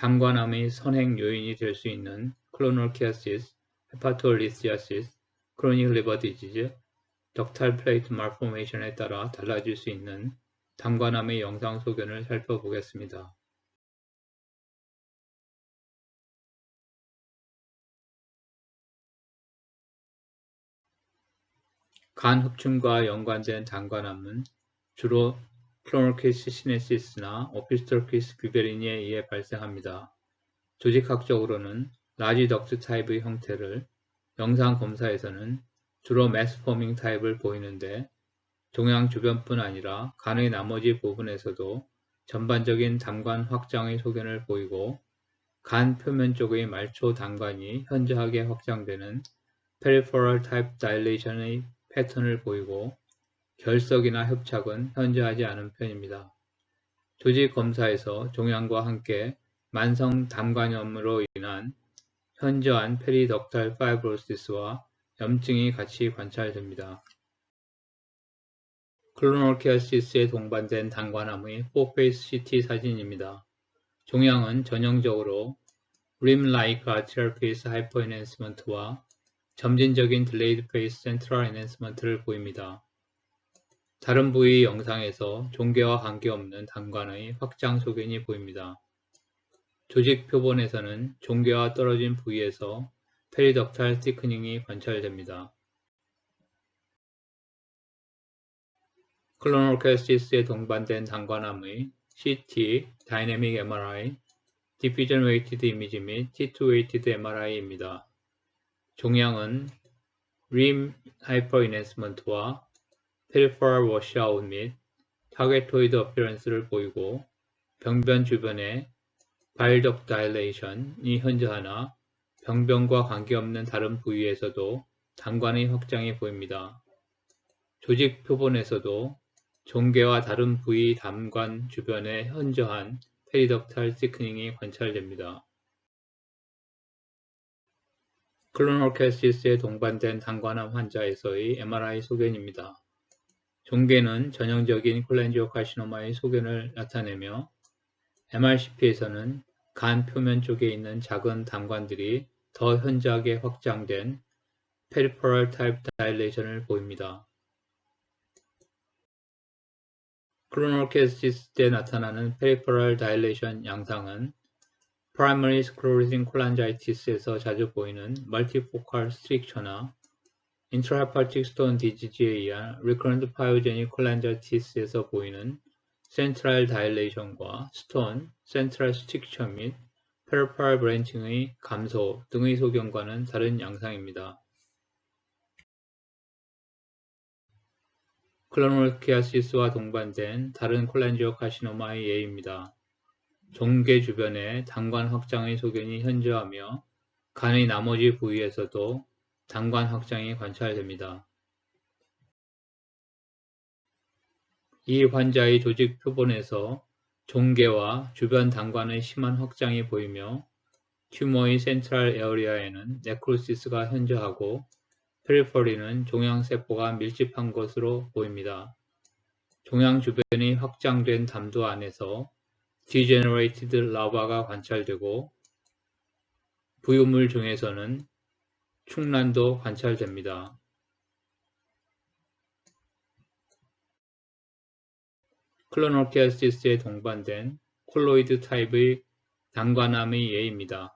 담관암의 선행 요인이 될 수 있는 클로놀키아시스, 헤파토리시아시스, 크로닉 리버 디지즈, 덕탈 플레이트 말포메이션에 따라 달라질 수 있는 담관암의 영상 소견을 살펴보겠습니다. 간 흡충과 연관된 담관암은 주로 클로놀키스 시네시스나 오피스토키스 뷰베리니에 의해 발생합니다. 조직학적으로는 라지 덕트 타입의 형태를, 영상 검사에서는 주로 매스포밍 타입을 보이는데 종양 주변뿐 아니라 간의 나머지 부분에서도 전반적인 담관 확장의 소견을 보이고 간 표면 쪽의 말초 담관이 현저하게 확장되는 peripheral type dilation의 패턴을 보이고 결석이나 협착은 현저하지 않은 편입니다. 조직 검사에서 종양과 함께 만성 담관염으로 인한 현저한 페리덕탈 파이브로시스와 염증이 같이 관찰됩니다. 클로놀키아시스에 동반된 담관암의 4페이스 CT 사진입니다. 종양은 전형적으로 rim-like arterial phase hypoenhancement와 점진적인 delayed phase central enhancement를 보입니다. 다른 부위 영상에서 종괴와 관계없는 담관의 확장 소견이 보입니다. 조직 표본에서는 종괴와 떨어진 부위에서 페리덕탈 티크닝이 관찰됩니다. 클로놀키아시스에 동반된 담관암의 CT, 다이내믹 MRI, 디퓨전 웨이티드 이미지 및 T2 웨이티드 MRI입니다. 종양은 rim hypoenhancement와 peripheral washout 및 타겟토이드 어피어런스를 보이고 병변 주변에 bile duct dilation이 현저하나 병변과 관계없는 다른 부위에서도 담관의 확장이 보입니다. 조직 표본에서도 종괴와 다른 부위 담관 주변에 현저한 페리덕탈 시크닝이 관찰됩니다. 클로놀키아시스에 동반된 담관암 환자에서의 MRI 소견입니다. 종괴는 전형적인 콜렌지오카시노마의 소견을 나타내며 MRCP에서는 간 표면 쪽에 있는 작은 담관들이 더 현저하게 확장된 peripheral type dilation을 보입니다. 클로놀키아시스 때 나타나는 peripheral dilation 양상은 primary sclerosing cholangitis에서 자주 보이는 multifocal stricture나 intrahepatic stone disease에 의한 recurrent pyogenic cholangitis에서 보이는 central dilation과 stone, central stricture 및 peripheral branching의 감소 등의 소견과는 다른 양상입니다. 클로놀키아시스와 동반된 다른 콜렌지오카시노마의 예입니다. 종괴 주변에 담관 확장의 소견이 현저하며 간의 나머지 부위에서도 담관 확장이 관찰됩니다. 이 환자의 조직 표본에서 종괴와 주변 담관의 심한 확장이 보이며 튜머의 센트럴 에어리아에는 네크로시스가 현저하고 페리퍼리는 종양세포가 밀집한 것으로 보입니다. 종양 주변이 확장된 담도 안에서 디제너레이티드 라바가 관찰되고 부유물 중에서는 충란도 관찰됩니다. 클로놀키아시스에 동반된 콜로이드 타입의 담관암의 예입니다.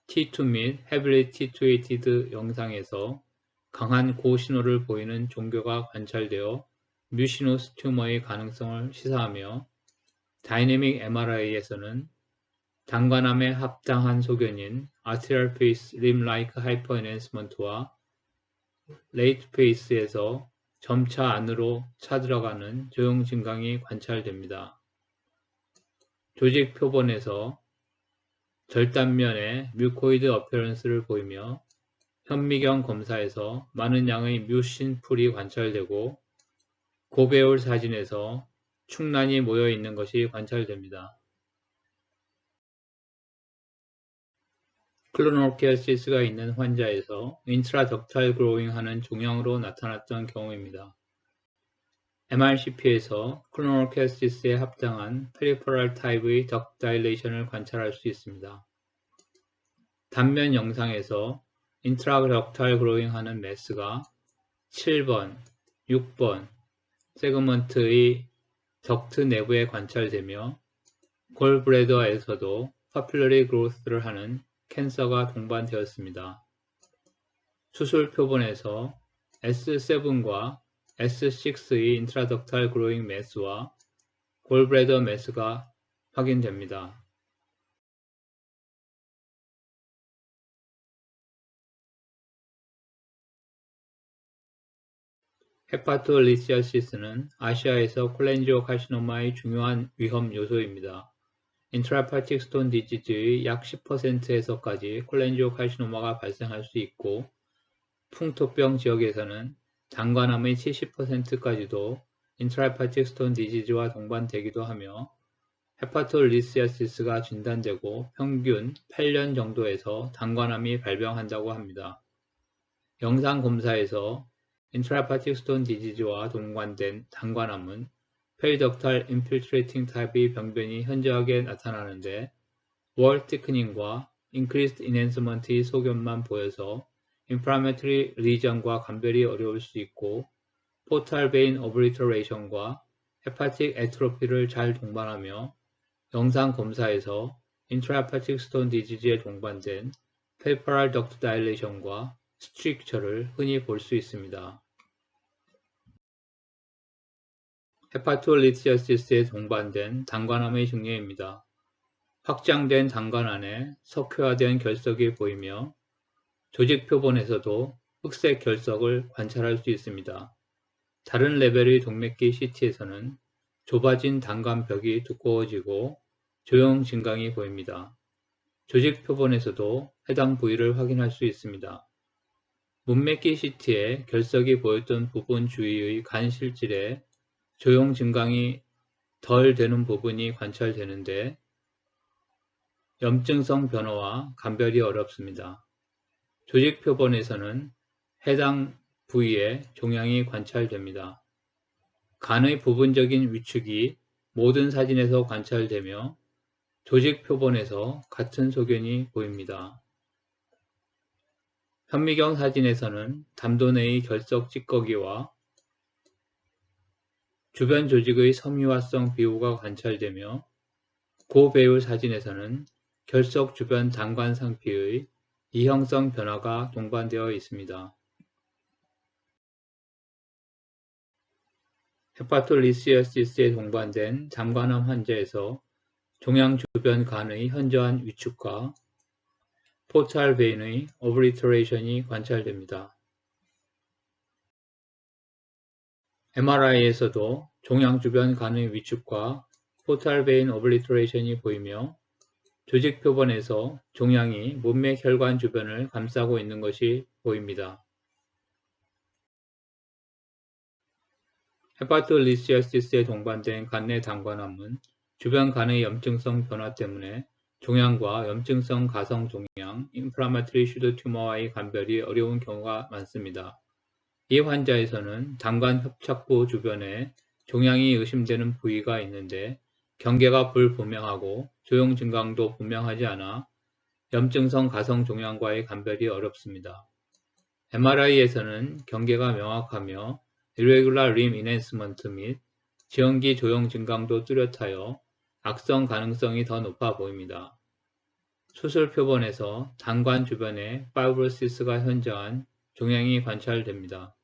T2 및 헤빌리 T2-weighted 영상에서 강한 고신호를 보이는 종괴가 관찰되어 뮤시노스 튜머의 가능성을 시사하며 다이내믹 MRI에서는 담관암의 합당한 소견인 arterial phase rim-like hypoenhancement와 late phase에서 점차 안으로 차들어가는 조형 증강이 관찰됩니다. 조직 표본에서 절단면에 뮤코이드 어피어런스를 보이며 현미경 검사에서 많은 양의 뮤신 풀이 관찰되고 고배울 사진에서 충란이 모여 있는 것이 관찰됩니다. 클로놀키아시스가 있는 환자에서 인트라덕탈 그로잉 하는 종양으로 나타났던 경우입니다. MRCP에서 클로노캐시스에 합당한 페리퍼럴 타입의 덕 다일레이션을 관찰할 수 있습니다. 단면 영상에서 인트라덕탈 그로잉하는 매스가 7번, 6번 세그먼트의 덕트 내부에 관찰되며 골브래더에서도 파퓰러리 그로스를 하는 캔서가 동반되었습니다. 수술 표본에서 S7과 S6의 인트라덕탈 그로잉 매스와 골브래더 매스가 확인됩니다. 헤파토리시아시스는 아시아에서 콜렌지오카시노마의 중요한 위험 요소입니다. 인트라헤파틱 스톤 디지즈의 약 10%에서까지 콜렌지오카시노마가 발생할 수 있고 풍토병 지역에서는 단관암의 70%까지도 인트라헤파틱 스톤 디지즈와 동반되기도 하며 헤파토리시아시스가 진단되고 평균 8년 정도에서 단관암이 발병한다고 합니다. 영상 검사에서 인트라헤파틱 스톤 디지즈와 동반된 단관암은 페리덕탈 인필트레이팅 타입의 병변이 현저하게 나타나는데 월 티크닝과 인크리스드 인핸스먼트의 소견만 보여서 인플라메토리 리전과 감별이 어려울 수 있고 포탈 베인 오브리터레이션과 헤파틱 애트로피를 잘 동반하며 영상 검사에서 인트라헤파틱 스톤 디지즈에 동반된 페리퍼럴 덕트 다일레이션과 스트릭처를 흔히 볼 수 있습니다. 헤파토리시아시스에 동반된 단관암의 증례입니다. 확장된 단관 안에 석회화된 결석이 보이며 조직 표본에서도 흑색 결석을 관찰할 수 있습니다. 다른 레벨의 동맥기 CT에서는 좁아진 단관벽이 두꺼워지고 조형 진강이 보입니다. 조직 표본에서도 해당 부위를 확인할 수 있습니다. 문맥기 CT에 결석이 보였던 부분 주위의 간 실질에 조형 증강이 덜 되는 부분이 관찰되는데 염증성 변화와 감별이 어렵습니다. 조직 표본에서는 해당 부위에 종양이 관찰됩니다. 간의 부분적인 위축이 모든 사진에서 관찰되며 조직 표본에서 같은 소견이 보입니다. 현미경 사진에서는 담도 내의 결석 찌꺼기와 주변 조직의 섬유화성 비호가 관찰되며 고배율 사진에서는 결석 주변 단관 상피의 이형성 변화가 동반되어 있습니다. 헤파토리시아시스에 동반된 담관암 환자에서 종양 주변 간의 현저한 위축과 포탈 베인의 오브리터레이션이 관찰됩니다. MRI에서도 종양 주변 간의 위축과 포탈 베인 오블리터레이션이 보이며 조직 표본에서 종양이 문맥 혈관 주변을 감싸고 있는 것이 보입니다. 헤파토리시아시스에 동반된 간내 단관암은 주변 간의 염증성 변화 때문에 종양과 염증성 가성 종양, 인플라마토리 슈드 튜머와의 감별이 어려운 경우가 많습니다. 이 환자에서는 단관 협착부 주변에 종양이 의심되는 부위가 있는데 경계가 불분명하고 조형 증강도 분명하지 않아 염증성 가성 종양과의 감별이 어렵습니다. MRI에서는 경계가 명확하며 irregular limb enhancement 및 지형기 조형 증강도 뚜렷하여 악성 가능성이 더 높아 보입니다. 수술 표본에서 단관 주변에 파이브로시스가 현저한 종양이 관찰됩니다.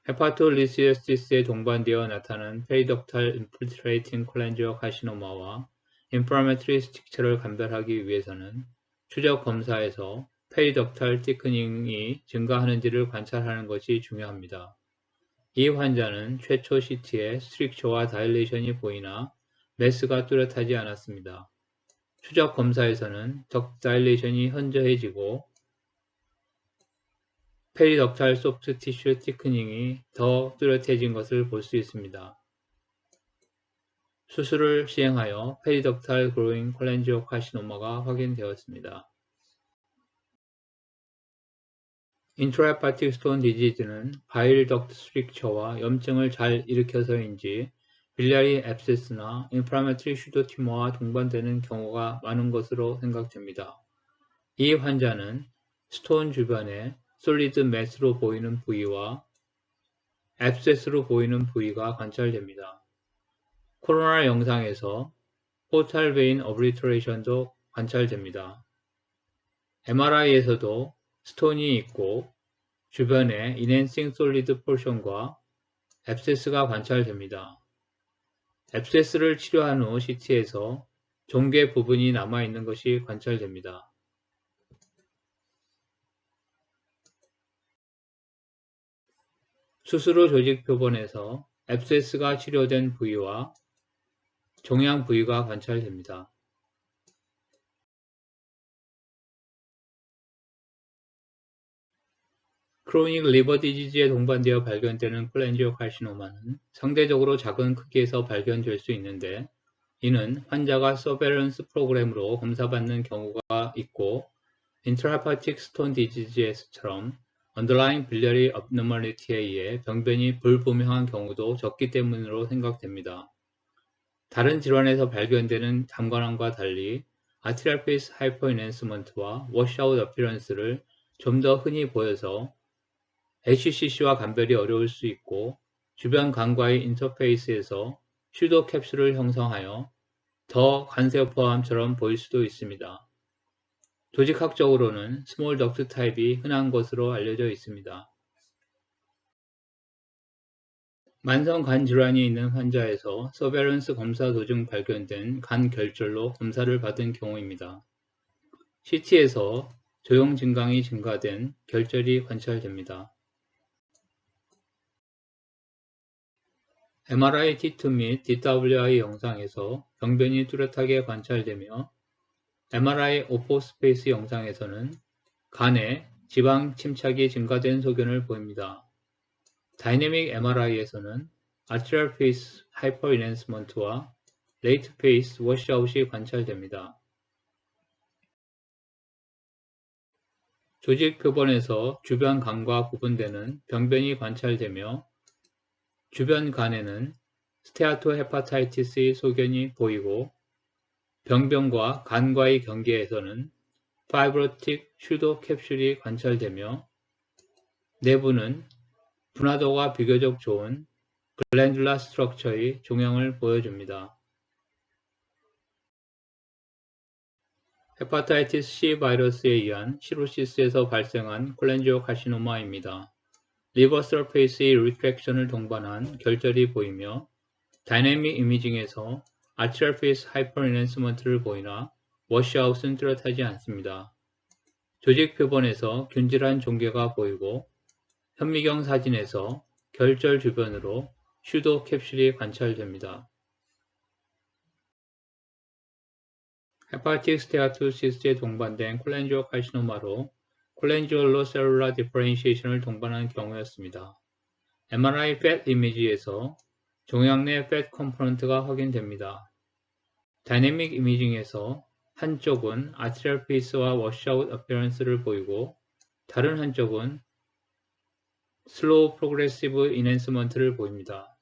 헤파토리시아시스에 동반되어 나타난 페리덕탈 인필트레이팅 콜렌지오카시노마와 인플라메토리 스틱처를 감별하기 위해서는 추적 검사에서 페리덕탈 티크닝이 증가하는지를 관찰하는 것이 중요합니다. 이 환자는 최초 CT에 스트릭처와 다일레이션이 보이나 매스가 뚜렷하지 않았습니다. 추적 검사에서는 덕 다일레이션이 현저해지고 페리덕탈 소프트 티슈 티크닝이 더 뚜렷해진 것을 볼 수 있습니다. 수술을 시행하여 페리덕탈 그로잉 콜렌지오카시노마가 확인되었습니다. 인트라헤파틱 스톤 디지즈는 바일 덕트 스트릭처와 염증을 잘 일으켜서인지 빌리아리 앱세스나 인플라메트리 슈도티머와 동반되는 경우가 많은 것으로 생각됩니다. 이 환자는 스톤 주변에 솔리드 매스로 보이는 부위와 앱세스로 보이는 부위가 관찰됩니다. 코로나 영상에서 포탈 베인 어브리터레이션도 관찰됩니다. MRI에서도 스톤이 있고 주변에 인핸싱 솔리드 포션과 앱세스가 관찰됩니다. 앱세스를 치료한 후 CT에서 종괴 부분이 남아있는 것이 관찰됩니다. 수술 후 조직 표본에서 앱세스가 치료된 부위와 종양 부위가 관찰됩니다. 크로닉 리버 디지즈에 동반되어 발견되는 콜렌지오칼시노마는 상대적으로 작은 크기에서 발견될 수 있는데 이는 환자가 서베런스 프로그램으로 검사받는 경우가 있고 인트라헤파틱 스톤 디지즈에서처럼 언더라잉 빌리아리 abnormality에 의해 병변이 불분명한 경우도 적기 때문으로 생각됩니다. 다른 질환에서 발견되는 담관암과 달리 아트리얼 페이스 하이퍼인핸스먼트와 워시아웃 어피런스를 좀 더 흔히 보여서 HCC와 감별이 어려울 수 있고 주변 간과의 인터페이스에서 슈도 캡슐을 형성하여 더 간세포암처럼 보일 수도 있습니다. 조직학적으로는 스몰 덕트 타입이 흔한 것으로 알려져 있습니다. 만성 간 질환이 있는 환자에서 서베런스 검사 도중 발견된 간 결절로 검사를 받은 경우입니다. CT에서 조용 증강이 증가된 결절이 관찰됩니다. MRI T2 및 DWI 영상에서 병변이 뚜렷하게 관찰되며 MRI 오포스페이스 영상에서는 간에 지방 침착이 증가된 소견을 보입니다. 다이내믹 MRI에서는 아트리얼 페이스 하이퍼인핸스먼트와 레이트 페이스 워시아웃이 관찰됩니다. 조직 표본에서 주변 간과 구분되는 병변이 관찰되며 주변 간에는 스테아토헤파타이티스의 소견이 보이고 병변과 간과의 경계에서는 파이브로틱 슈도 캡슐이 관찰되며 내부는 분화도가 비교적 좋은 글랜듈라 스트럭처의 종양을 보여줍니다. 헤파타이티스 C 바이러스에 의한 시로시스에서 발생한 콜렌지오카시노마입니다. 리버 서페이스의 리트랙션을 동반한 결절이 보이며 다이내믹 이미징에서 아트리얼 페이스 하이퍼인핸스먼트를 보이나 워시아웃은 뚜렷하지 않습니다. 조직 표본에서 균질한 종괴가 보이고 현미경 사진에서 결절 주변으로 슈도 캡슐이 관찰됩니다. 헤파틱 스테아토시스에 동반된 콜렌지오칼시노마로 콜렌지올로 셀룰라 디퍼렌시에이션을 동반한 경우였습니다. MRI 팻 이미지에서 종양 내 팻 컴포넌트가 확인됩니다. 다이내믹 이미징에서 한쪽은 아트리얼 페이스와 워시아웃 어피어런스를 보이고 다른 한쪽은 슬로우 프로그레시브 인핸스먼트를 보입니다.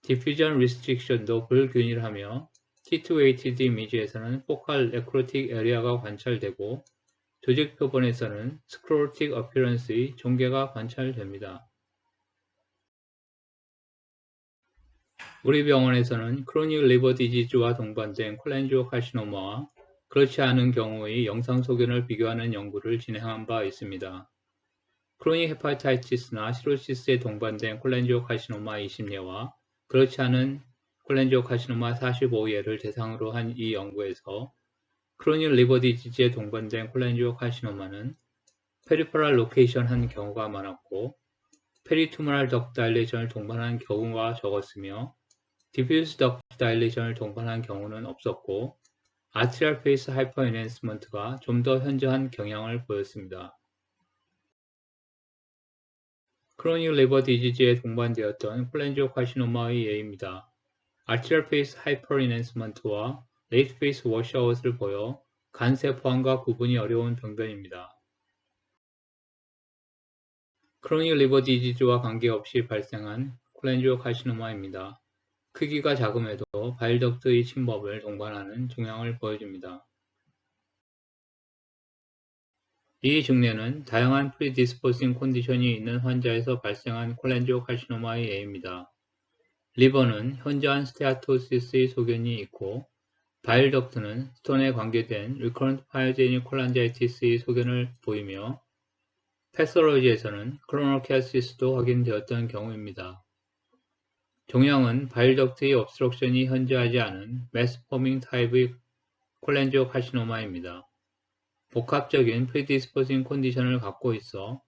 디퓨전 리스트릭션도 불균일하며 T2-weighted 이미지에서는 포칼 네크로틱 에리아가 관찰되고 조직 표본에서는 스크로틱 어피어런스의 종괴가 관찰됩니다. 우리 병원에서는 크로닉 리버 디지즈와 동반된 콜렌지오칼시노마와 그렇지 않은 경우의 영상 소견을 비교하는 연구를 진행한 바 있습니다. 크로닉 헤파타이티스나 시로시스에 동반된 콜렌지오칼시노마 20예와 그렇지 않은 콜렌지오칼시노마 45예를 대상으로 한 이 연구에서 크로닉 리버 디지즈에 동반된 콜렌지오칼시노마는 페리퍼럴 로케이션 한 경우가 많았고 페리투모랄 덕트 다일레이션을 동반한 경우가 적었으며 디퓨즈 덕트 다일레이션을 동반한 경우는 없었고 아트리얼 페이스 하이퍼 엔핸스먼트가 좀 더 현저한 경향을 보였습니다. 크로닉 리버 디지즈에 동반되었던 콜렌지오카시노마의 예입니다. 아트리얼 페이스 하이퍼 엔핸스먼트와 레이트 페이스 워시아웃을 보여 간세포암과 구분이 어려운 병변입니다. 크로닉 리버 디지즈와 관계없이 발생한 콜렌지오카시노마입니다. 크기가 작음에도 바일덕트의 침범을 동반하는 종양을 보여줍니다. 이 증례는 다양한 프리디스포싱 컨디션이 있는 환자에서 발생한 콜렌지오카시노마의 예입니다. 리버는 현저한 스테아토시스의 소견이 있고 바일덕트는 스톤에 관계된 리커런트 파이오제닉 콜란자이티스의 소견을 보이며 패솔로지에서는 크로노키아시스도 확인되었던 경우입니다. 종양은 바일덕트의 obstruction이 현저하지 않은 매스포밍 타입의 콜렌지오카시노마입니다. 복합적인 프리디스포징 컨디션을 갖고 있어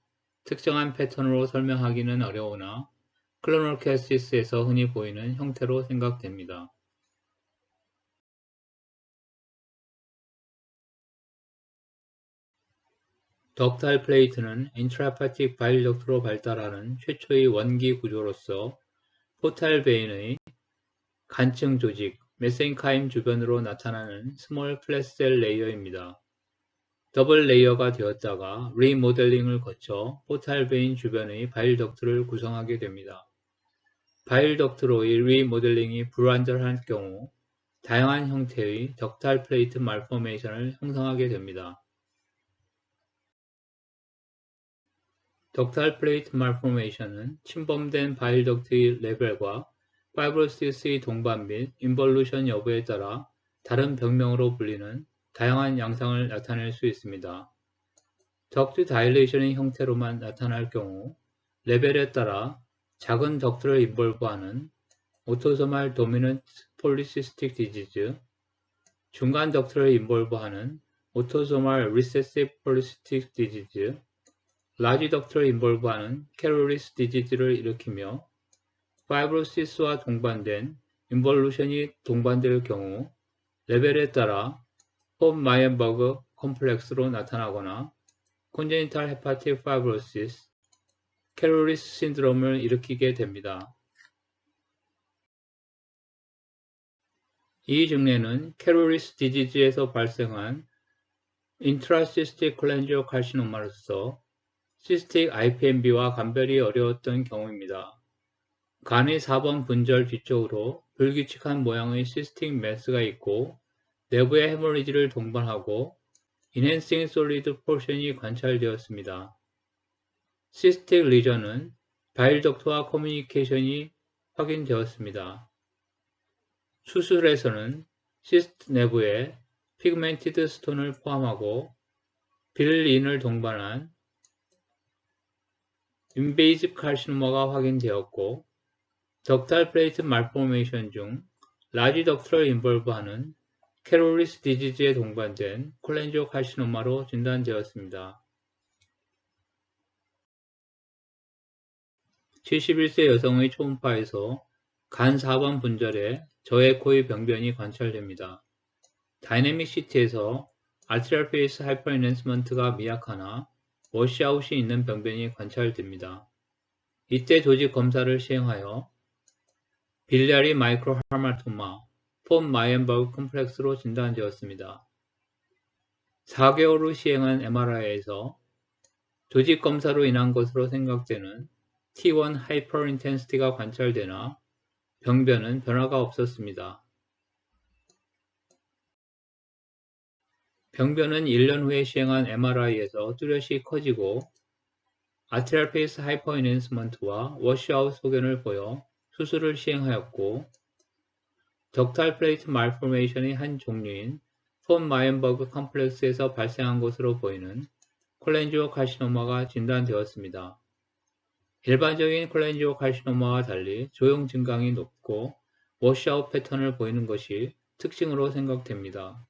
특정한 패턴으로 설명하기는 어려우나 클로노키아시스에서 흔히 보이는 형태로 생각됩니다. 덕탈 플레이트는 인트라헤파틱 바일덕트로 발달하는 최초의 원기 구조로서 포탈 베인의 간층 조직, 메센카임 주변으로 나타나는 스몰 플랫셀 레이어입니다. 더블 레이어가 되었다가 리모델링을 거쳐 포탈 베인 주변의 바일덕트를 구성하게 됩니다. 바일덕트로의 리모델링이 불완전할 경우 다양한 형태의 덕탈 플레이트 말포메이션을 형성하게 됩니다. 덕탈 플레이트 말포메이션은 침범된 바일덕트의 레벨과 파이브로시스의 동반 및 인볼루션 여부에 따라 다른 병명으로 불리는 다양한 양상을 나타낼 수 있습니다. 덕트 다일레이션의 형태로만 나타날 경우 레벨에 따라 작은 덕트를 인볼브하는 오토소말 도미넌트 폴리시스틱 디지즈, 중간 덕트를 인볼브하는 오토소말 리세시브 폴리시스틱 디지즈, 라지 덕트를 인볼브하는 캐로리스 디지즈를 일으키며 파이브로시스와 동반된 인볼루션이 동반될 경우 레벨에 따라 폰 마이엔버그 컴플렉스로 나타나거나 콘제니탈 헤파틱 파이브로시스, 캐로리스 신드롬을 일으키게 됩니다. 이 증례는 캐로리스 디지즈에서 발생한 인트라시스틱 콜렌지오칼시노마로서 시스틱 IPMB와 감별이 어려웠던 경우입니다. 간의 4번 분절 뒤쪽으로 불규칙한 모양의 시스틱 매스가 있고 내부에 헤모리지를 동반하고 인핸싱 솔리드 포션이 관찰되었습니다. 시스틱 리전은 바일덕트와 커뮤니케이션이 확인되었습니다. 수술에서는 시스트 내부에 피그멘티드 스톤을 포함하고 빌린을 동반한 인베이집 칼시노마가 확인되었고 덕탈 플레이트 말포메이션 중 라지 덕트를 인볼브하는 캐로리스 디지즈에 동반된 콜렌지오 칼시노마로 진단되었습니다. 71세 여성의 초음파에서 간 4번 분절에 저에코의 병변이 관찰됩니다. 다이내믹 CT에서 아트리얼 페이스 하이퍼인핸스먼트가 미약하나 워시아웃이 있는 병변이 관찰됩니다. 이때 조직 검사를 시행하여 빌리아리 마이크로 하마토마, 폰 마이엔버그 컴플렉스로 진단되었습니다. 4개월 후 시행한 MRI에서 조직 검사로 인한 것으로 생각되는 T1 하이퍼 인텐시티가 관찰되나 병변은 변화가 없었습니다. 병변은 1년 후에 시행한 MRI에서 뚜렷이 커지고 아트리얼 페이스 하이퍼 인핸스먼트와 워시아웃 소견을 보여 수술을 시행하였고 덕탈 플레이트 말포메이션의 한 종류인 폰 마이엔버그 컴플렉스에서 발생한 것으로 보이는 콜렌지오 카시노마가 진단되었습니다. 일반적인 콜렌지오 카시노마와 달리 조형 증강이 높고 워시아웃 패턴을 보이는 것이 특징으로 생각됩니다.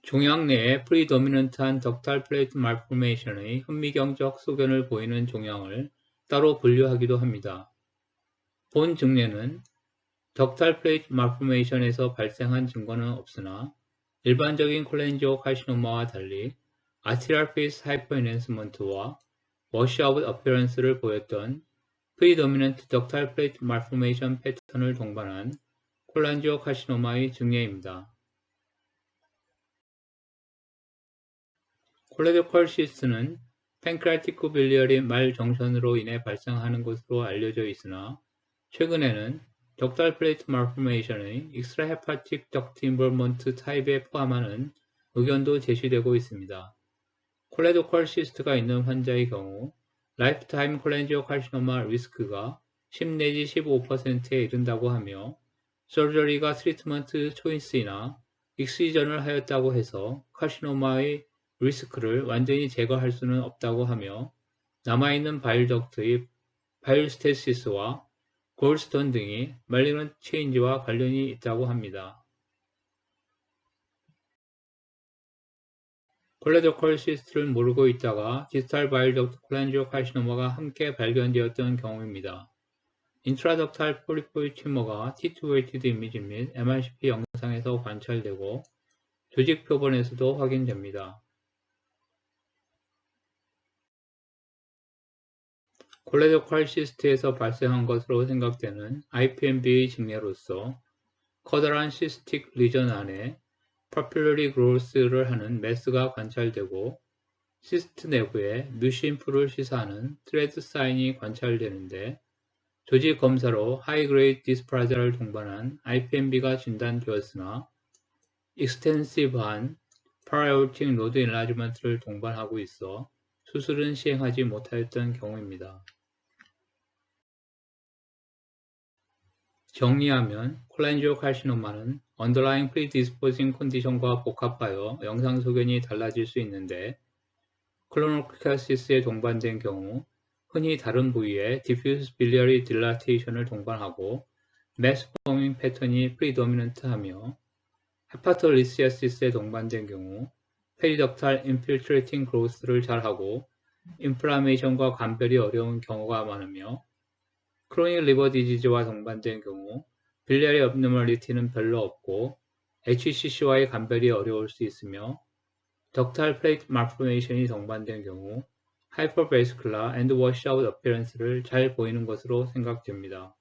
종양 내에 프리도미넌트한 덕탈 플레이트 말포메이션의 현미경적 소견을 보이는 종양을 따로 분류하기도 합니다. 본 증례는 덕탈 플레이트 말포메이션에서 발생한 증거는 없으나 일반적인 콜렌지오 카시노마와 달리 아트리얼 페이스 하이퍼 인핸스먼트와 워시아웃 어피어런스를 보였던 프리도미넌트 덕탈 플레이트 말포메이션 패턴을 동반한 콜렌지오 카시노마의 증례입니다. 콜레도컬시스는 팬크레아티크 빌리어리 말정션으로 인해 발생하는 것으로 알려져 있으나 최근에는 덕탈 플레이트 말포메이션의 익스트라헤파틱 덕트 인볼먼트 타입에 포함하는 의견도 제시되고 있습니다. 콜레도컬시스트가 있는 환자의 경우 라이프타임 콜렌지오칼시노마 리스크가 10 내지 15%에 이른다고 하며 서저리가 트리트먼트 초이스이나 익시전을 하였다고 해서 칼시노마의 리스크를 완전히 제거할 수는 없다고 하며 남아있는 바일덕트의 바일스테시스와 골스톤 등이 말리넌트 체인지와 관련이 있다고 합니다. 콜레도컬시스트를 모르고 있다가 디스탈 바일덕트 콜렌지오칼시노마가 함께 발견되었던 경우입니다. 인트라덕탈 포리포id 튜머가 T2-weighted 이미지 및 MRCP 영상에서 관찰되고 조직 표본에서도 확인됩니다. 콜레도컬시스트에서 발생한 것으로 생각되는 IPMB의 징례로서 커다란 시스틱 리전 안에 파퓰러리 그로스를 하는 매스가 관찰되고 시스트 내부에 뮤신풀을 시사하는 트레드 사인이 관찰되는데 조직 검사로 하이그레이드 디스프라자를 동반한 IPMB가 진단되었으나 익스텐시브한 파라올틱 로드 인라지먼트를 동반하고 있어 수술은 시행하지 못하였던 경우입니다. 정리하면 콜렌지오칼시노마는 언더라잉 프리디스포징 컨디션과 복합하여 영상 소견이 달라질 수 있는데 클로노키아시스에 동반된 경우 흔히 다른 부위에 디퓨스 빌리어리 딜라테이션을 동반하고 매스 포밍 패턴이 프리도미넌트하며 헤파토리시아시스에 동반된 경우 페리덕탈 인필트레이팅 그로스를 잘하고 인플라메이션과 감별이 어려운 경우가 많으며 크로닉 리버 디지즈와 동반된 경우 빌리아리 업노멀리티는 별로 없고 HCC와의 감별이 어려울 수 있으며 덕탈 플레이트 말포메이션이 동반된 경우 하이퍼베이스클라 앤드 워시아웃 어피어런스를 잘 보이는 것으로 생각됩니다.